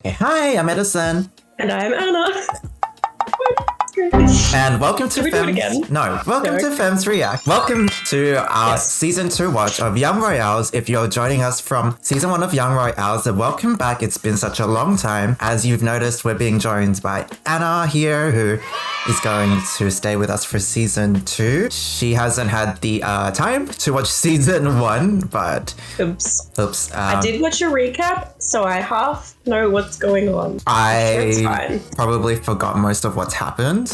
Hey, hi, I'm Edison. And I'm Anna. And welcome to Should we do it again? Welcome to Femmes React. Welcome to our Yes. season 2 watch of Young Royales. If you're joining us from season 1 of Young Royales, then welcome back. It's been such a long time. As you've noticed, we're being joined by Anna here, who is going to stay with us for season 2. She hasn't had the time to watch season 1, but Oops. I did watch a recap, so I half know what's going on. It's I fine. probably forgot most of what's happened.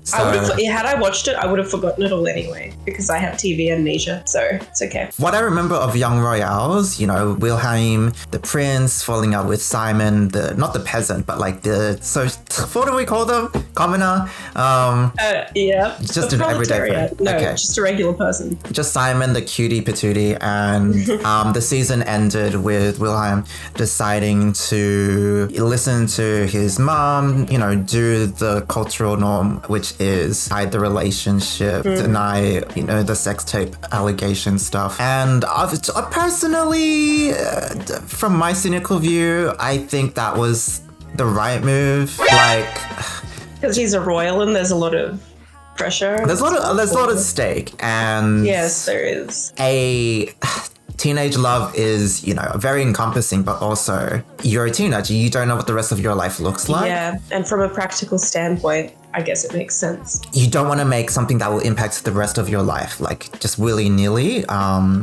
So, Had I watched it, I would have forgotten it all anyway, because I have TV amnesia, so it's okay. what I remember of Young Royales, Wilhelm, the prince, falling out with Simon, not the peasant, but like what do we call them? Commoner? Yeah. Just The an everyday proletariat. person. No, Okay. just a regular person. Just Simon, the cutie patootie, and the season ended with Wilhelm deciding to listen to his mom, do the cultural norm, which is hide the relationship, deny, the sex tape allegation stuff. And personally, from my cynical view, I think that was the right move. Like, Because he's a royal and there's a lot of pressure. there's a lot at stake, and Yes, there is. a teenage love is, very encompassing, but also you're a teenager. You don't know what the rest of your life looks like. Yeah, and from a practical standpoint, I guess it makes sense. You don't want to make something that will impact the rest of your life, like just willy-nilly,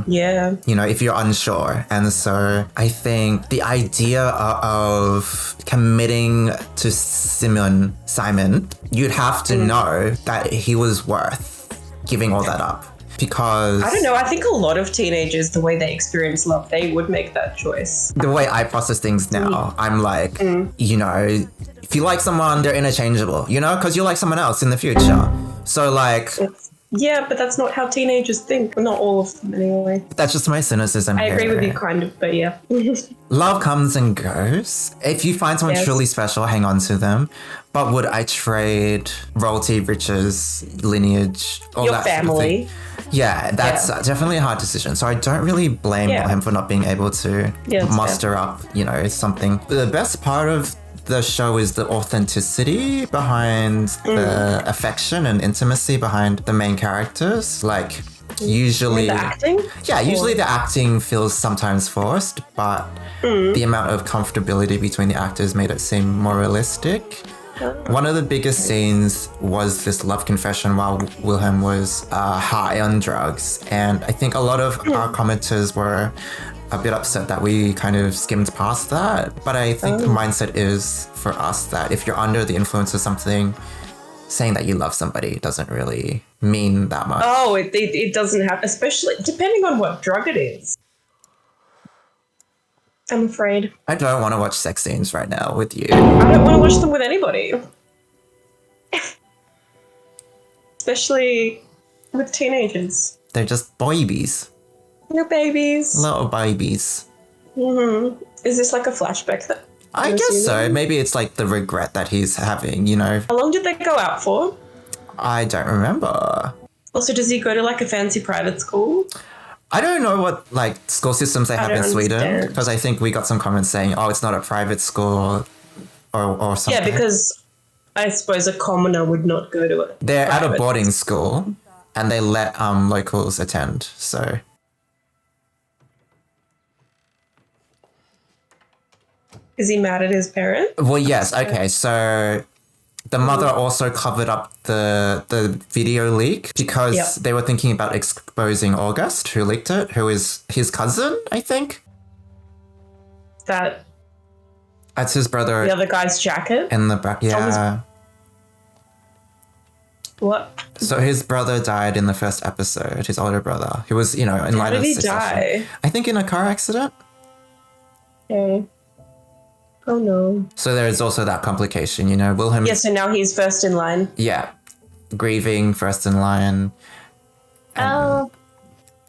Yeah. if you're unsure. And so I think the idea of committing to Simon, you'd have to know that he was worth giving all that up. Because I don't know. I think a lot of teenagers, the way they experience love, they would make that choice. the way I process things now, I'm like, if you like someone, they're interchangeable, because you like someone else in the future. So like, Yeah, but that's not how teenagers think. Not all of them, anyway. that's just my cynicism. I agree here. with you, kind of, but yeah. Love comes and goes. If you find someone Yes. truly special, hang on to them. But would I trade royalty, riches, lineage, all Your that sort of family. thing? Yeah, that's definitely a hard decision. So I don't really blame him for not being able to Yeah, that's muster up, something. The best part of the show is the authenticity behind the affection and intimacy behind the main characters. Like, usually... The acting? Yeah, usually the acting feels sometimes forced, but the amount of comfortability between the actors made it seem more realistic. One of the biggest scenes was this love confession while Wilhelm was high on drugs. And I think a lot of our commenters were a bit upset that we kind of skimmed past that. But I think the mindset is for us that if you're under the influence of something, saying that you love somebody doesn't really mean that much. Oh, it doesn't have, especially depending on what drug it is. I'm afraid. I don't want to watch sex scenes right now with you. I don't want to watch them with anybody. Especially with teenagers. They're just babies. No babies. Little babies. Is this like a flashback? I guess so. Maybe it's like the regret that he's having, How long did they go out for? I don't remember. Also, does he go to like a fancy private school? I don't know what like school systems they have in don't Sweden, understand. because I think we got some comments saying, oh, it's not a private school or something. Yeah, because I suppose a commoner would not go to it. They're at a boarding school and they let locals attend, so... Is he mad at his parents? Well, yes, okay, so the mother also covered up the video leak because they were thinking about exposing August, who leaked it, who is his cousin, I think. That That's his brother the other guy's jacket? in the back. Yeah. What? So his brother died in the first episode, his older brother. He was, in How line did of he succession. die? I think in a car accident. Okay. Oh no. So there is also that complication, Wilhelm. Yeah, so now he's first in line. Yeah. Grieving, first in line. Oh.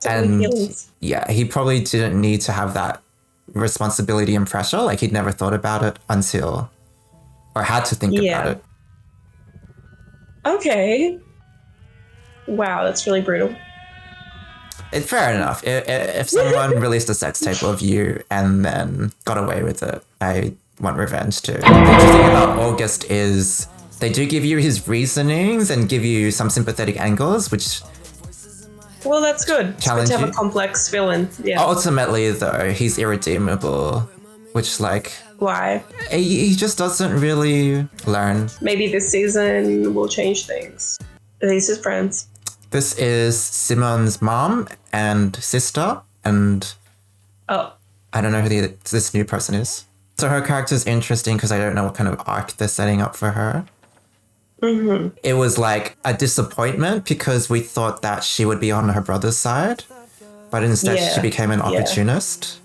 And feelings. yeah, he probably didn't need to have that responsibility and pressure. Like, he'd never thought about it until, or had to think about it. Okay. Wow, that's really brutal. Fair enough. If someone released a sex tape of you and then got away with it, I want revenge too. The interesting thing about August is they do give you his reasonings and give you some sympathetic angles, which... Well, that's good. It's good to have a complex villain. Yeah. Ultimately, though, he's irredeemable, which, like... Why? He just doesn't really learn. Maybe this season will change things. Are these his friends? This is Simon's mom and sister, and... Oh. I don't know who this new person is. So her character's interesting because I don't know what kind of arc they're setting up for her. Mm-hmm. It was like a disappointment because we thought that she would be on her brother's side, but instead she became an opportunist.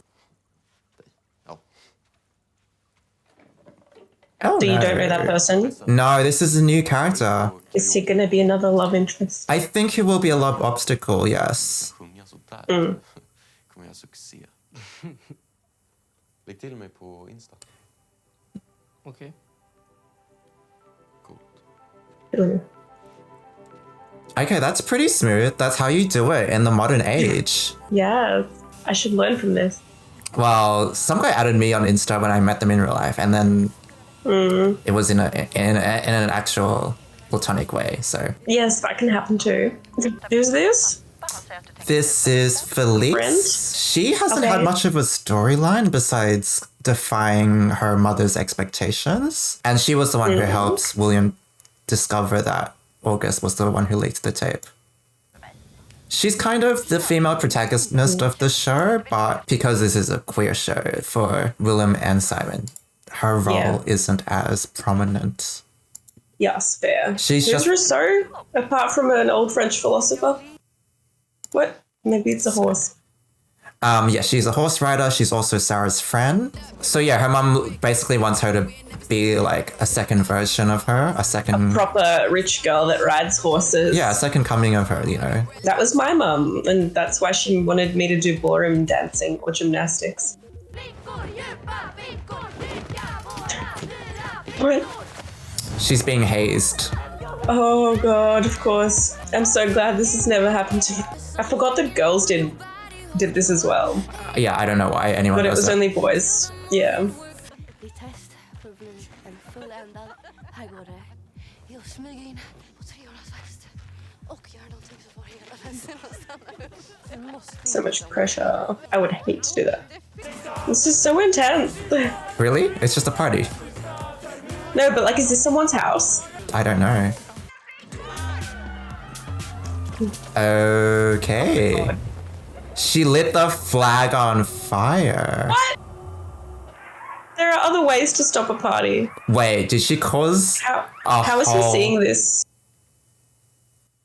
Oh, so you don't know that person? No, this is a new character. Is he going to be another love interest? I think he will be a love obstacle, yes. Mm. Lägg till mig på Insta. Okej. Mm. Okay, that's pretty smooth. That's how you do it in the modern age. Yeah, I should learn from this. Well, some guy added me on Insta when I met them in real life, and then it was in an actual platonic way. So yes, that can happen too. Who's this? This is Felice. Friend? She hasn't had much of a storyline besides defying her mother's expectations, and she was the one who helps William discover that August was the one who leaked the tape. She's kind of the female protagonist of the show, but because this is a queer show for Willem and Simon, her role isn't as prominent. Yes, fair. She's Who's just... Rousseau, apart from an old French philosopher? What? Maybe it's a horse. Yeah, she's a horse rider. She's also Sarah's friend. So yeah, her mum basically wants her to be like a second version of her, a proper rich girl that rides horses. Yeah, a second coming of her, you know. That was my mum, and that's why she wanted me to do ballroom dancing or gymnastics. What? She's being hazed. Oh god, of course. I'm so glad this has never happened to me. I forgot that girls did this as well. Yeah, I don't know why anyone But it does was that. only boys. Yeah. So much pressure. I would hate to do that. This is so intense. Really? It's just a party. No, but like, is this someone's house? I don't know. Okay. Oh, she lit the flag on fire. What? There are other ways to stop a party. Wait, did she cause how is he seeing this?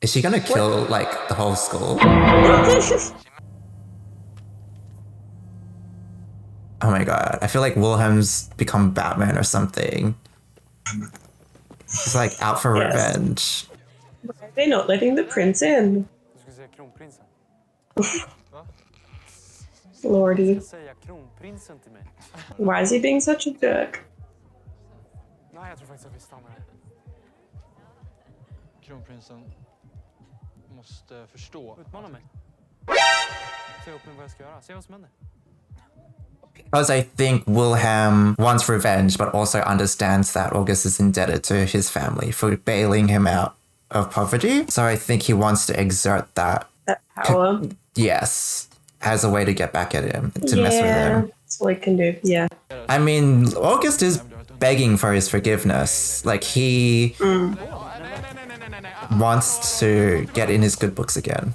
Is she gonna kill like the whole school? Oh my god, I feel like Wilhelm's become Batman or something. He's like out for revenge. Why are they not letting the prince in? Lordy. Why is he being such a jerk? Kronprinsen måste förstå. Utmana mig. Se upp med vad jag ska göra. Se vad som händer. Because I think Wilhelm wants revenge, but also understands that August is indebted to his family for bailing him out of poverty. So I think he wants to exert that power. Yes, as a way to get back at him, to mess with him. That's all he can do. Yeah. I mean, August is begging for his forgiveness. Like he wants to get in his good books again.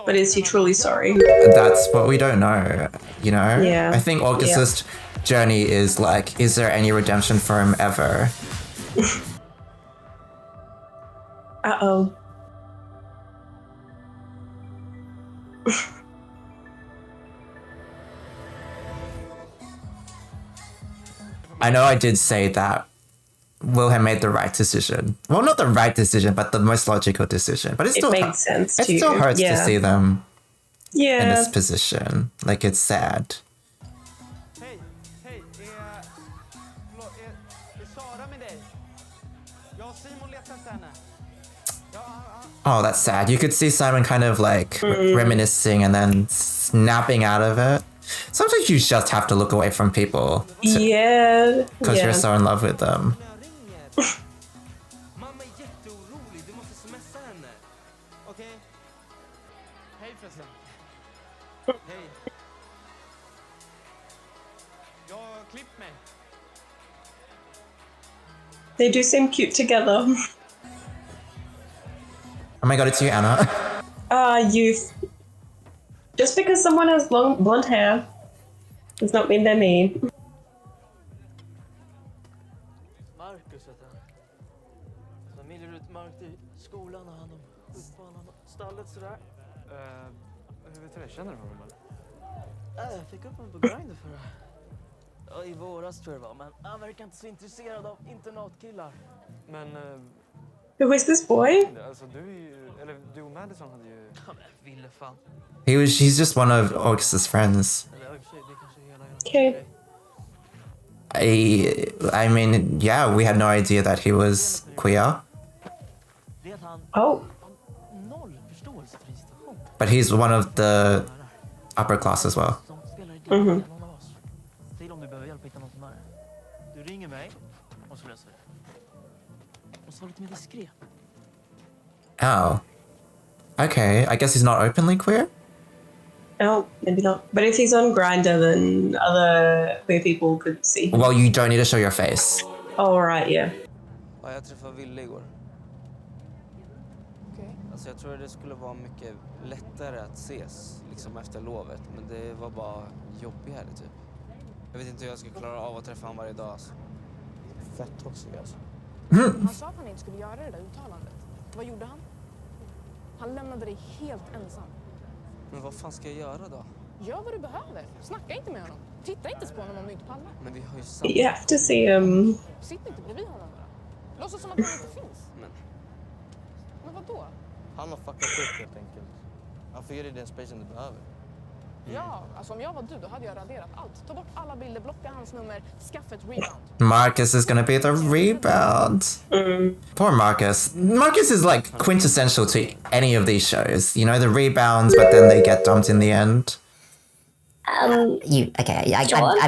But is he truly sorry? That's what we don't know, you know? Yeah. I think August's journey is like, is there any redemption for him ever? Uh-oh. I know I did say that Wilhelm made the right decision. Well, not the right decision, but the most logical decision. But it still makes sense it still hurts to see them in this Yeah. position. Like, it's sad. Oh, that's sad. You could see Simon kind of like reminiscing and then snapping out of it. Sometimes you just have to look away from people Yeah. because Yeah. you're so in love with them. Mamma är jätteorolig, du måste smsa henne. Okej? Hej förresten. Hej. Jag har klippt mig. They do seem cute together. Oh my god, it's you, Anna. Youth. Just because someone has long blonde hair does not mean they're me. Marcus heter han. Familjen ut Mark i skolan och han om uppbanan och stallet sådär. Hur vet du det? Känner du honom eller? Jag fick upp honom på Grindr förra. Ja, i våras tror jag det var, men han verkar inte så intresserad av internatkillar. Men Who is this boy? alltså du och Madison hade ju... Ja, men ville fan. He's just one of Augustus' friends. Eller i och för sig, det kanske är hela Okay. I mean, yeah, we had no idea that he was queer, Det är att han Oh. har noll förståelse för institution. but he's one of the upper class as well. Som spelar i det någon av oss. Säg om du behöver hjälp att hitta någon som är. Du ringer mig och så löser vi det. Och så var lite mer diskret. Oh. Okay, I guess he's not openly queer? Oh, maybe not. But if he's on Grindr, then other queer people could see him. Well, you don't need to show your face. Oh, right, yeah. Ja, jag träffade Ville igår. Okej. Alltså jag tror det skulle vara mycket lättare att ses liksom efter lovet. Men det var bara jobbigare typ. Jag vet inte hur jag ska klara av att träffa honom varje dag alltså. Fett toxic alltså. Han sa att han inte skulle göra det där uttalandet. Vad gjorde han? Han lämnade dig helt ensam. Men vad fan ska jag göra då? Gör vad du behöver. Snacka inte med honom. Titta inte på honom om du inte pallar. Men vi har ju samma... You have to see him. Sitt inte bredvid honom bara. Låtsas som att han inte finns. Men vadå? Han har fuckat upp helt enkelt. Han får ge dig den spacen du behöver. Ja, alltså om jag var du, då hade jag raderat allt. Ta bort alla bilder, blocka hans nummer, skaffa ett rebound. Marcus is gonna be the rebound. Poor Marcus. Marcus is like quintessential to any of these shows. You know, the rebounds, but then they get dumped in the end. I'm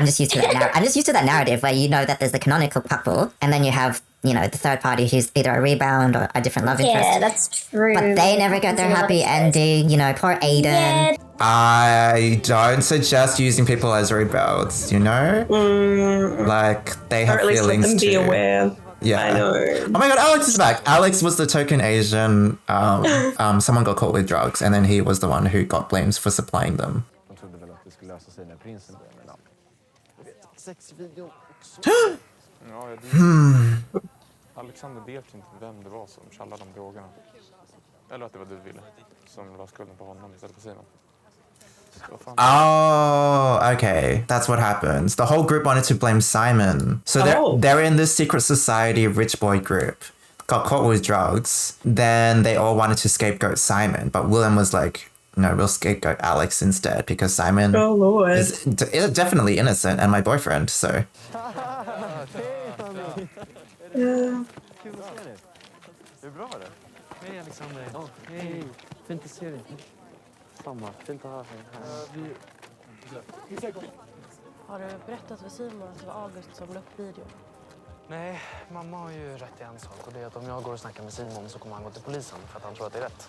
just used to that now. I'm just used to that narrative where you know that there's the canonical couple, and then you have, you know, the third party who's either a rebound or a different love interest. Yeah, that's true. But they never get their happy ending. You know, poor Aiden. Yeah. I don't suggest using people as rebounds, you know? Like, they Or have at least let feelings them be too. aware. Yeah. I know. Oh my god, Alex is back. Alex was the token Asian. Someone got caught with drugs, and then he was the one who got blamed for supplying them. De trodde väl att det skulle lösa sig när prinsen dog, men ja. Sexvideo också. Ja, Alexander vet inte vem det var som tjallade de drogerna. Eller att det var du, Ville, som la skulden på honom istället för Simon. Vad fan? Oh, okay. That's what happens. The whole group wanted to blame Simon. So they're in this secret society rich boy group. Got caught with drugs. Then they all wanted to scapegoat Simon. But William was like, no, we'll scapegoat Alex instead because Simon Oh, Lord. is definitely innocent and my boyfriend, so... Yeah. Kul att se dig. Det är bra det. Hej Alexander. Hej. Fint att se dig. Samma. Fint att ha dig här. Har du berättat för Simon att det var August som la upp videon? Nej, mamma har ju rätt i en sak. Och det är att om jag går och snackar med Simon så kommer han gå till polisen för att han tror att det är rätt.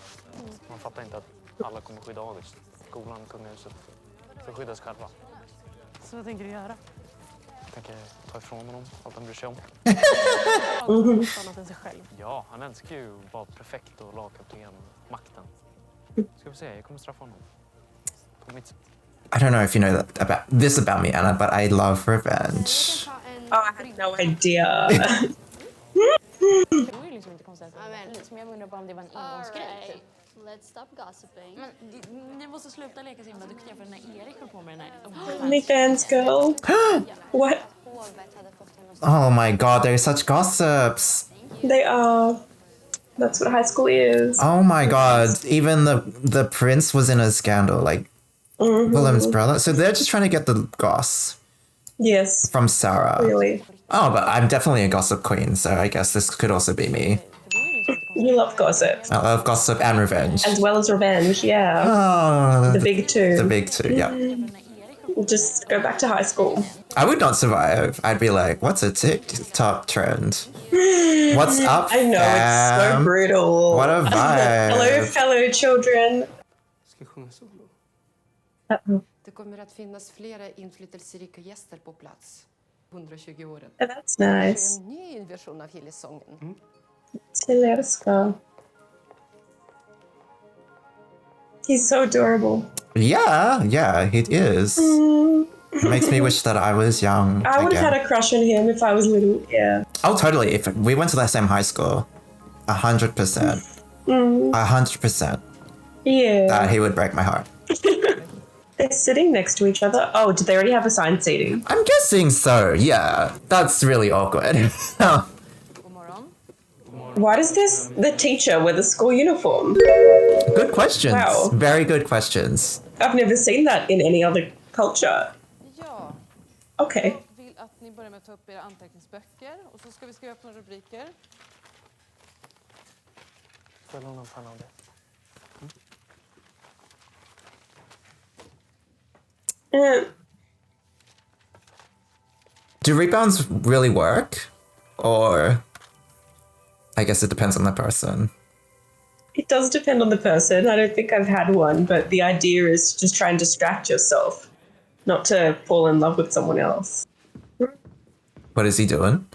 Man fattar inte att alla kommer skydda August. Skolan, kungahuset. För att skydda sig själva. Så vad tänker du göra? Jag tänker ta ifrån honom allt han bryr sig om. August annat än sig själv. Ja, han älskar ju att vara prefekt och lagkapten. Makten. Ska vi se, jag kommer straffa honom. På mitt sätt. I don't know if you know that about this about me, Anna, but I love revenge. Oh, I had no idea. Det var ju liksom inte konstigt att det var polis, men jag undrar bara om det var en engångsgrej. Typ. Let's stop gossiping. Men ni måste sluta leka så himla duktiga för den här Erik höll på med den här. OnlyFans girl. What? Oh my god, they're such gossips. They are. That's what high school is. Oh my god, even the prince was in a scandal, like William's brother. So they're just trying to get the goss Yes. from Sarah. Really. Oh, but I'm definitely a gossip queen, so I guess this could also be me. You love gossip. I love gossip and revenge. As well as revenge, yeah. Oh, The big two. The big two, yeah. Den här Erik höll Just go back to high school. I would not survive. I'd be like, what's a TikTok trend? What's up, I know, it's so fam? brutal. What a vibe. Hello, fellow children. Det kommer att finnas flera inflytelserika gäster på plats 120-året. That's nice. En ny version av Hillesången. Tillerska. He's so adorable. Yeah, he is. It makes me wish that I was young. I would have again. had a crush on him if I was little, yeah. Oh, totally. If we went to the same high school, 100%. 100%. Yeah. That he would break my heart. They're sitting next to each other. Oh, did they already have assigned seating? I'm guessing so, yeah. That's really awkward. Why does the teacher wear the school uniform? Good questions. Wow. Very good questions. I've never seen that in any other culture. Ja. Okay. Jag vill att ni börjar med att ta upp era anteckningsböcker och så ska vi skriva upp några rubriker. Får jag låna en penna av det? Do rebounds really work? Or I guess it depends on the person. It does depend on the person. I don't think I've had one, but the idea is to just try and distract yourself, not to fall in love with someone else. What is he doing?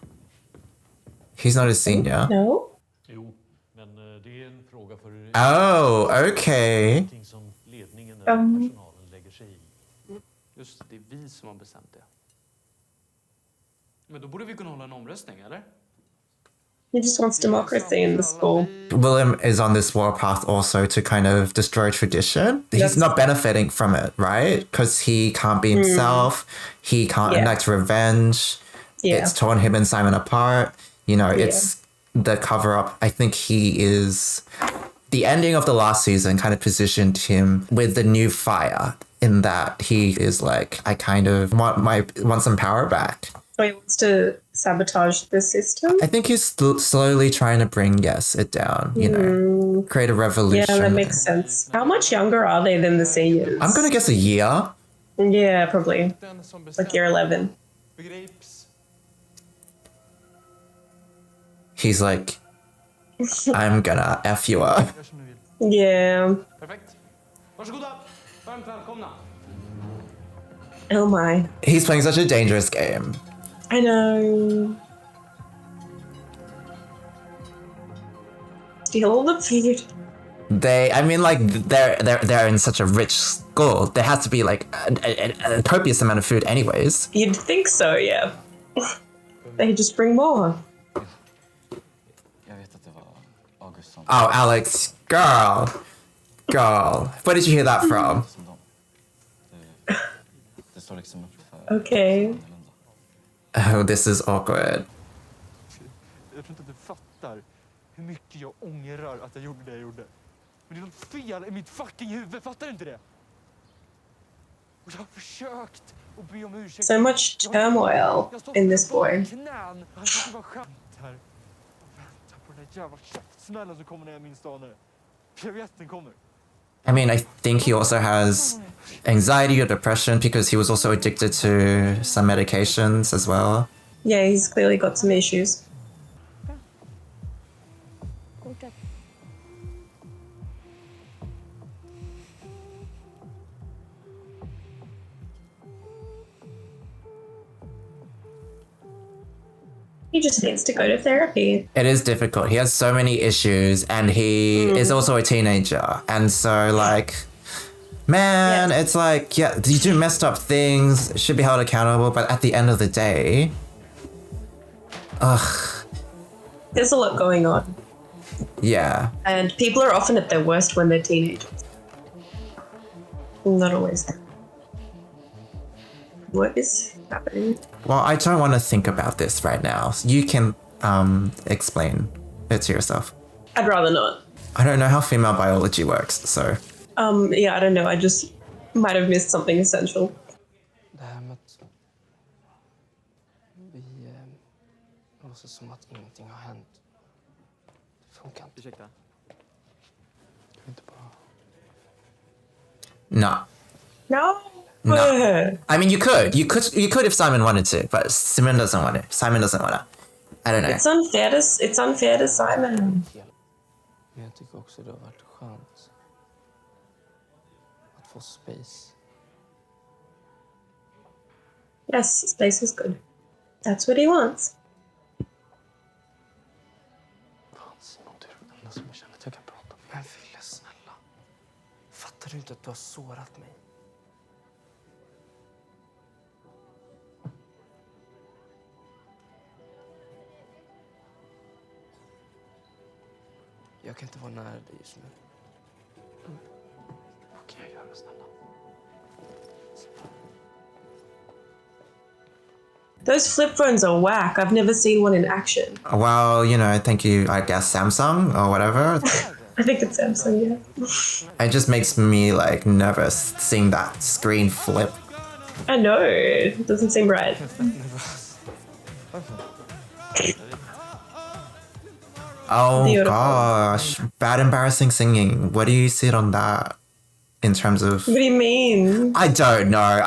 He's not a senior. No? Jo, men det är en fråga för Oh, okay. någonting som ledningen eller personalen lägger sig i. Just det, är vi som har bestämt det. Men då borde vi kunna hålla en omröstning, eller? He just wants democracy in the school. William is on this warpath also to kind of destroy tradition. He's not benefiting from it, right? Because he can't be himself. He can't enact revenge. Yeah. It's torn him and Simon apart. You know, it's the cover up. I think he is. The ending of the last season kind of positioned him with the new fire in that he is like, I kind of want some power back. So he wants to sabotage the system? I think he's slowly trying to bring, it down, you know, create a revolution. Yeah, that makes sense. How much younger are they than the seniors? I'm going to guess a year. Yeah, probably. Like year 11. He's like, I'm gonna F you up. Yeah. Perfekt. Varsågoda. Varmt välkomna. Oh my. He's playing such a dangerous game. I know. Steal all the food. They're in such a rich school. There has to be like a copious amount of food anyways. You'd think so, yeah. They just bring more. Oh, Alex, girl. Where did you hear that from? Okay. Oh, this is awkward. Jag tror inte att du fattar hur mycket jag ångrar att jag gjorde det jag gjorde. Men det är något fel i mitt fucking huvud, fattar du inte det? Och jag har försökt att be om ursäkt. So much turmoil in this boy. Knän. Jag ska bara skämt här. Vänta på den där jävla käftsmällen som kommer när jag minns dagen. Jag vet den kommer. I mean, I think he also has anxiety or depression because he was also addicted to some medications as well. Yeah, he's clearly got some issues. He just needs to go to therapy. It is difficult. He has so many issues and he is also a teenager. And so like, man, it's like, yeah, you do messed up things, should be held accountable, but at the end of the day, There's a lot going on. Yeah. And people are often at their worst when they're teenagers. Not always. What is happening? Well, I don't want to think about this right now. You can explain it to yourself. I'd rather not. I don't know how female biology works, so. Yeah, I don't know. I just might have missed something essential. Det här med att vi låtsas som att ingenting har hänt. Det funkar inte. Ursäkta? Kan vi inte bara... No. No. No. I mean, you could if Simon wanted to, but Simon doesn't want it. Simon doesn't want to. I don't know. It's unfair to Simon. Men jag tycker också det har varit skönt att få space. Yes, space is good. That's what he wants. Fan Simon, du är den enda som jag känner att jag kan prata med. Men Ville, snälla. Fattar du inte att du har sårat mig? Jag kan inte vara nära dig just nu. Vad kan jag göra, snälla? Those flip phones are whack. I've never seen one in action. Well, you know, thank you, I guess, Samsung or whatever. I think it's Samsung, yeah. It just makes me like nervous seeing that screen flip. I know. It doesn't seem right. Oh Beautiful. gosh, bad embarrassing singing. What do you sit on that in terms of? What do you mean? I don't know.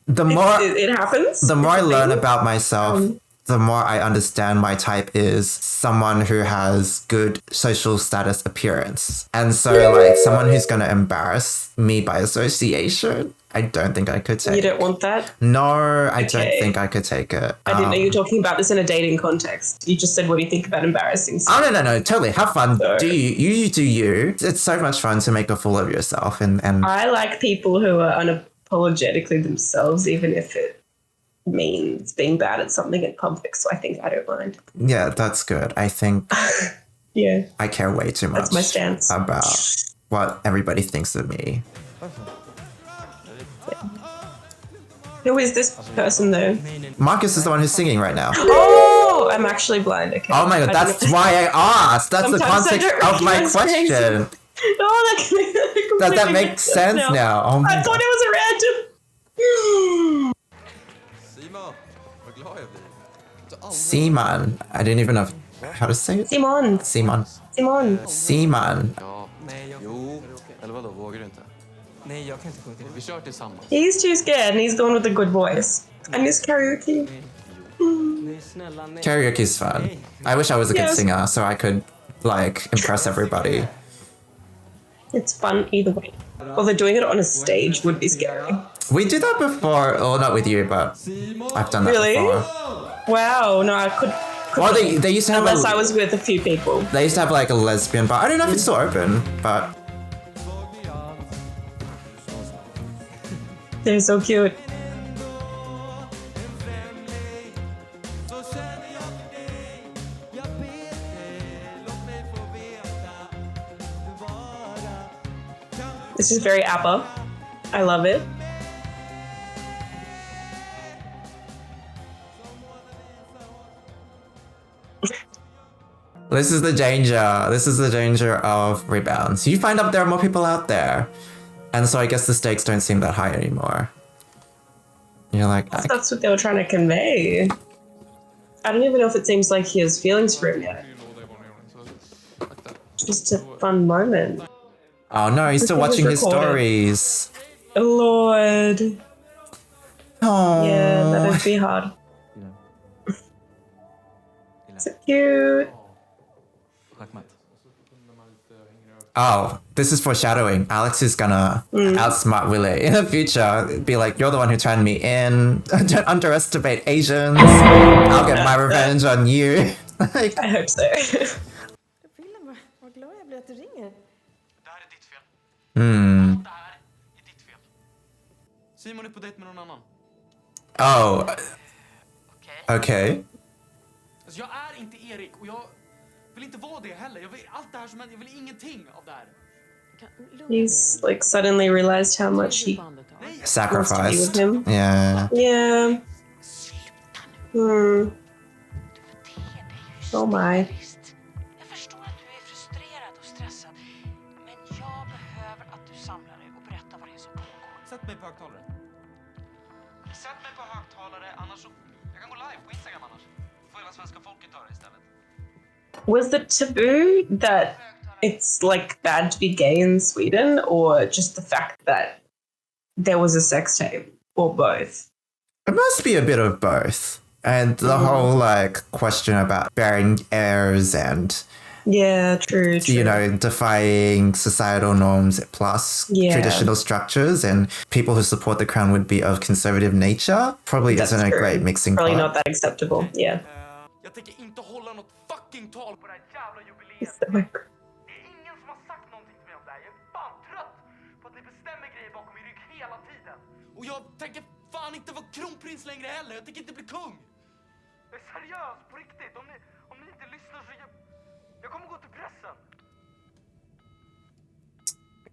The more it happens. the more I learn about myself, the more I understand my type is someone who has good social status appearance. And so like someone who's going to embarrass me by association, I don't think I could take. You don't want that? No, I don't think I could take it. I didn't know you were talking about this in a dating context. You just said, what do you think about embarrassing stuff? Oh, no, totally. Have fun. Do you do you. It's so much fun to make a fool of yourself. And I like people who are unapologetically themselves, even if it means being bad at something in public. So I think I don't mind. yeah, that's good. I think Yeah. I care way too much That's my stance. about what everybody thinks of me. Who is this person though? Marcus is the one who's singing right now. Oh, I'm actually blind. Okay. Oh my god, that's why I asked. That's the Sometimes I context don't of my recognize question. Oh, that Does that make sense now? Oh my I thought it was a random. Simon, vad glad jag blir. Simon. I didn't even know how to say it. Simon. Simon. Simon. Simon. Ja, jo, eller vadå, vågar du inte? Nej, jag kan inte sjunga. Vi kör tillsammans. He's too scared and he's the one with the good voice. And his karaoke. Karaoke is fun. I wish I was a good Yes. singer so I could like impress everybody. It's fun either way. Although doing it on a stage would be scary. We did that before. Well, not with you, but I've done that Really? before. Wow, no, I could. Well, they used to have unless I was with a few people. They used to have like a lesbian bar. I don't know if it's still open, but They're so cute. This is very ABBA. I love it. this is the danger. This is the danger of rebounds. You find out there are more people out there. And so I guess the stakes don't seem that high anymore. You're like, That's what they were trying to convey. I don't even know if it seems like he has feelings for him yet. Just a fun moment. oh no, he's still This was watching his recorded. stories. Lord. Oh. Yeah, that would be hard. So cute. Oh, this is foreshadowing. Alex is gonna outsmart Willie in the future. Be like, you're the one who turned me in. Don't underestimate Asians. I'll get my revenge on you. I hope so. Vad glad jag blir att du ringer. Hmm. Simon är på dejt med någon annan. Oh. Okay. Alltså jag är inte Erik och jag vill inte vara det heller. Jag vill allt det här som händer, jag vill ingenting av det här. He's like suddenly realized how much he Sacrificed. wants to be with him. Yeah. Yeah. Hmm. Oh my. Jag förstår att du är frustrerad och stressad, men jag behöver att du samlar dig och berättar vad det är som pågår. Sätt mig på högtalare. Sätt mig på högtalare, annars så... Jag kan gå live på Instagram annars. Får hela svenska folket höra istället. Was the taboo that it's like bad to be gay in Sweden, or just the fact that there was a sex tape or both? It must be a bit of both. And the whole like question about bearing heirs and Yeah, true. you know, defying societal norms plus traditional structures, and people who support the crown would be of conservative nature. Probably That's isn't a true. great mixing Probably pot. not that acceptable. Yeah. Jag tänker inte hålla något fucking tal på det här jävla jubileet. So, Det är ingen som har sagt någonting till mig om det här. Jag är fan trött på att ni bestämmer grejer bakom min rygg hela tiden. Och jag tänker fan inte vara kronprins längre heller. Jag tänker inte bli kung. Jag är seriös, på riktigt. Om ni inte lyssnar så jag kommer gå till pressen.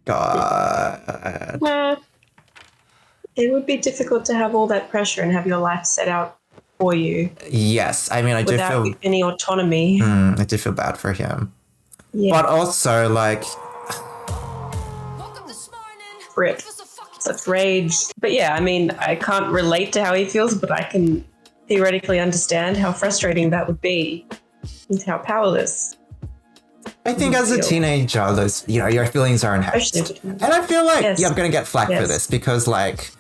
God. It would be difficult to have all that pressure and have your life set out for you. Yes, I mean, I do without feel any autonomy. I do feel bad for him. Yeah. But also, like, Rip. Such rage. But yeah, I mean, I can't relate to how he feels, but I can theoretically understand how frustrating that would be and how powerless. I think as a teenager, those, you know, your feelings are enhanced. And I feel like, I'm going to get flack for this because, like,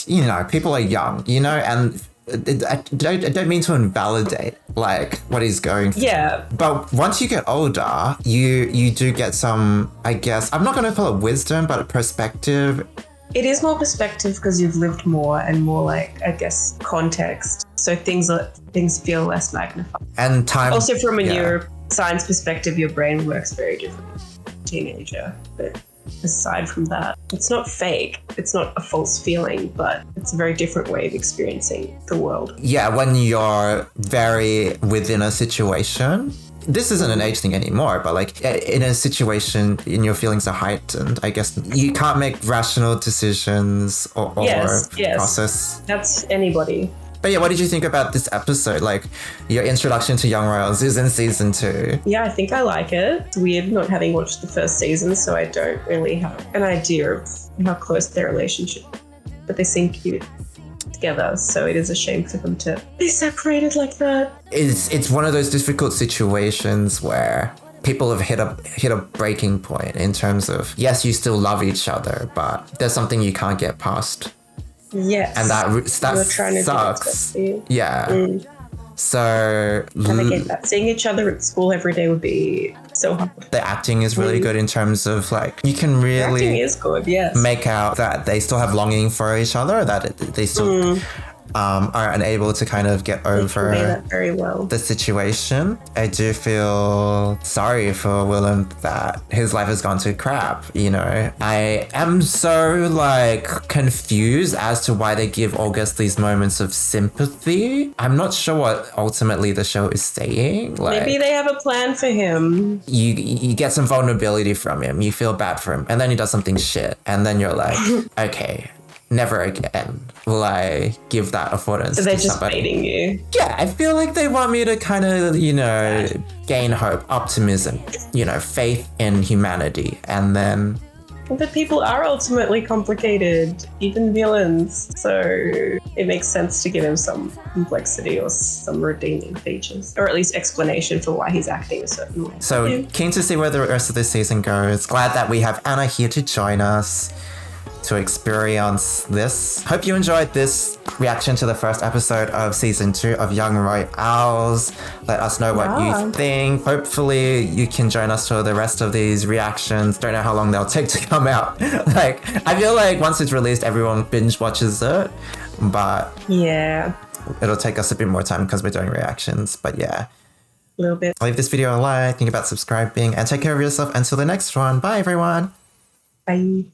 you know, people are young, you know, and I don't mean to invalidate, like, what he's going through. Yeah. But once you get older, you do get some, I guess, I'm not going to call it wisdom, but a perspective. It is more perspective because you've lived more and more, like, I guess, context. So things feel less magnified. And time. Also, from a neuroscience perspective, your brain works very differently as a teenager. But aside from that, it's not fake. It's not a false feeling, but it's a very different way of experiencing the world. Yeah, when you're very within a situation. This isn't an age thing anymore, but like in a situation, and your feelings are heightened, I guess you can't make rational decisions or process. That's anybody. But yeah, what did you think about this episode? Like, your introduction to Young Royals is in season 2. Yeah, I think I like it. It's weird not having watched the first season, so I don't really have an idea of how close their relationship is. But they seem cute together, so it is a shame for them to be separated like that. It's one of those difficult situations where people have hit a breaking point in terms of, yes, you still love each other, but there's something you can't get past. Yes. And that You're trying to sucks. do what's best for you. Yeah. So and I get that. Seeing each other at school every day would be so hard. The acting is really good in terms of, like, you can The acting really is good, yes. make out that they still have longing for each other, that they still are unable to kind of get over that very well. the situation. I do feel sorry for Willem that his life has gone to crap, you know. I am so, like, confused as to why they give August these moments of sympathy. I'm not sure what ultimately the show is saying. Like, Maybe they have a plan for him. you get some vulnerability from him, you feel bad for him, and then he does something shit, and then you're like, okay, never again will I give that affordance So they're to just somebody. baiting you. Yeah, I feel like they want me to kind of, you know, gain hope, optimism, you know, faith in humanity, and then... But people are ultimately complicated, even villains. So it makes sense to give him some complexity or some redeeming features, or at least explanation for why he's acting a certain way. So keen to see where the rest of this season goes. Glad that we have Anna here to join us to experience this. Hope you enjoyed this reaction to the first episode of season 2 of Young Royals. Let us know what you think. Hopefully you can join us for the rest of these reactions. Don't know how long they'll take to come out. Like, I feel like once it's released, everyone binge watches it, but yeah, it'll take us a bit more time because we're doing reactions. But yeah, a little bit. Leave this video a like, think about subscribing, and take care of yourself until the next one. Bye everyone. Bye.